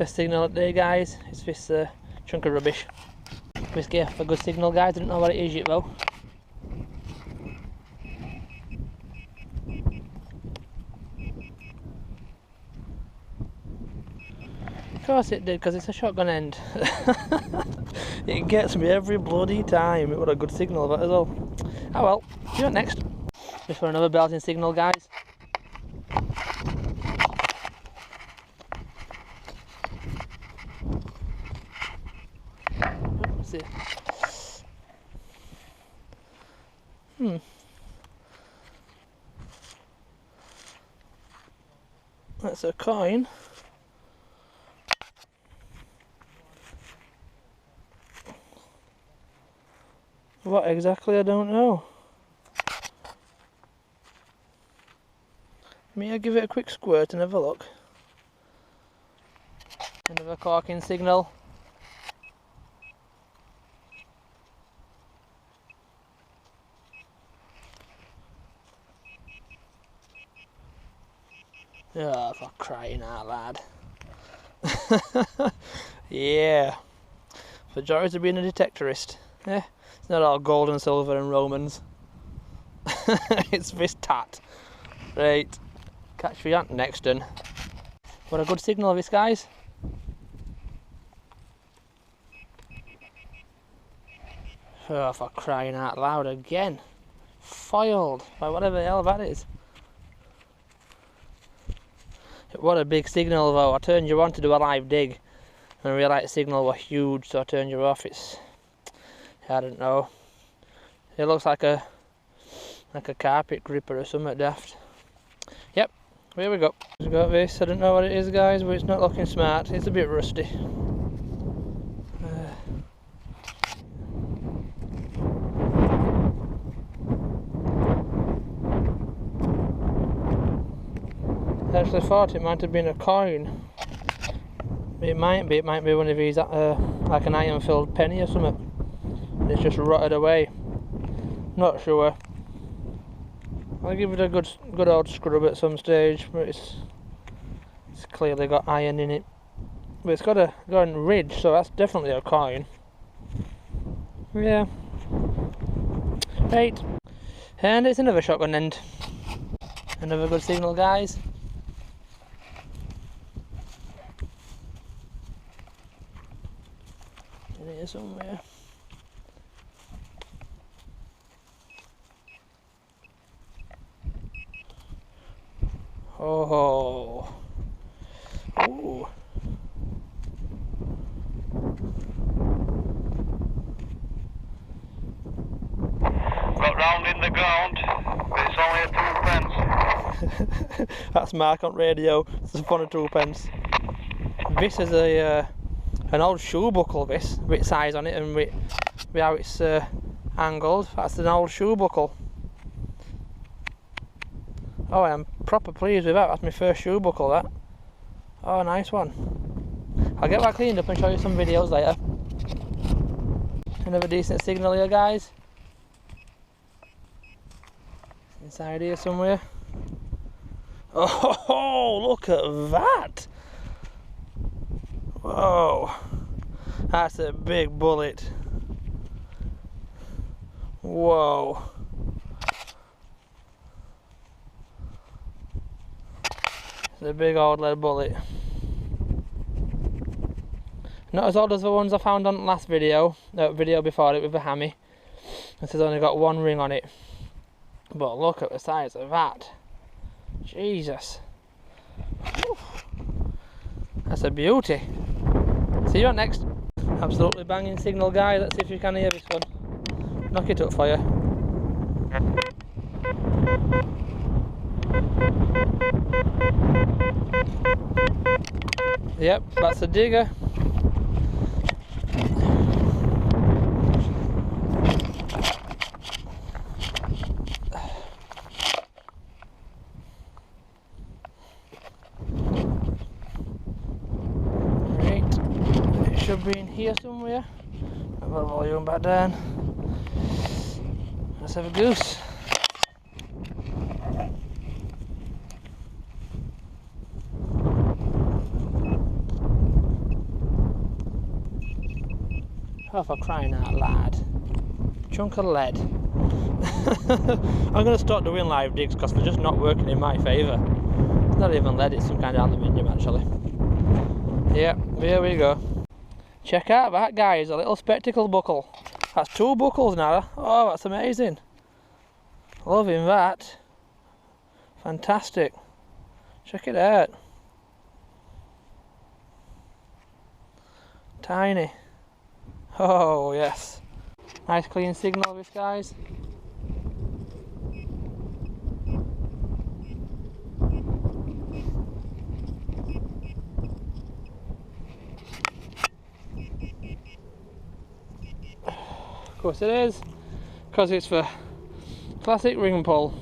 First signal of the day, guys. It's this chunk of rubbish. This gave a good signal, guys. I don't know what it is yet though. Of course it did, because it's a shotgun end. It gets me every bloody time. It was a good signal of it as well. Oh well, see you next. Just for another belting signal, guys. Let's see. That's a coin. What exactly, I don't know. May I give it a quick squirt and have a look? Another corking signal. Oh, for crying out loud. Yeah. The joys of being a detectorist. Eh? It's not all gold and silver and Romans. It's this tat. Right. Catch you out next one. What a good signal of this, guys. Oh, for crying out loud again. Foiled by whatever the hell that is. What a big signal though. I turned you on to do a live dig and I realised the signal was huge, so I turned you off. It's, I don't know. It looks like a carpet gripper or something daft. Yep, here we go. We've got this. I don't know what it is, guys, but it's not looking smart. It's a bit rusty. I actually thought it might have been a coin. It might be one of these, like an iron-filled penny or something. It's just rotted away. Not sure. I'll give it a good old scrub at some stage, but it's clearly got iron in it. But it's got a ridge, so that's definitely a coin. Yeah. Right. And it's another shotgun end. Another good signal, guys. In here somewhere. Oh. Ooh. Got round in the ground, but it's only a 2 pence. That's Mark on radio. It's a fun of 2 pence. This is an old shoe buckle, this, with size on it and with how it's angled. That's an old shoe buckle. Oh, I am proper pleased with that. That's my first shoe buckle, that. Oh, nice one. I'll get that cleaned up and show you some videos later. Another decent signal here, guys. Inside here somewhere. Oh, look at that! Whoa, that's a big bullet. Whoa. It's a big old lead bullet. Not as old as the ones I found on the last video, video before it with the hammy. This has only got one ring on it. But look at the size of that. Jesus. Whew. That's a beauty. See you on next. Absolutely banging signal, guys. Let's see if you can hear this one. Knock it up for you. Yep, that's a digger. Should be in here somewhere. I've got the volume back down. Let's have a goose. Oh, for crying out loud. Chunk of lead. I'm going to start doing live digs because they're just not working in my favour. It's not even lead, it's some kind of aluminium actually. Yep, here we go. Check out that, guys, a little spectacle buckle. That's 2 buckles now. Oh, that's amazing. Loving that. Fantastic. Check it out. Tiny. Oh, yes. Nice clean signal this, guys. Of course it is, because it's for classic ring pull.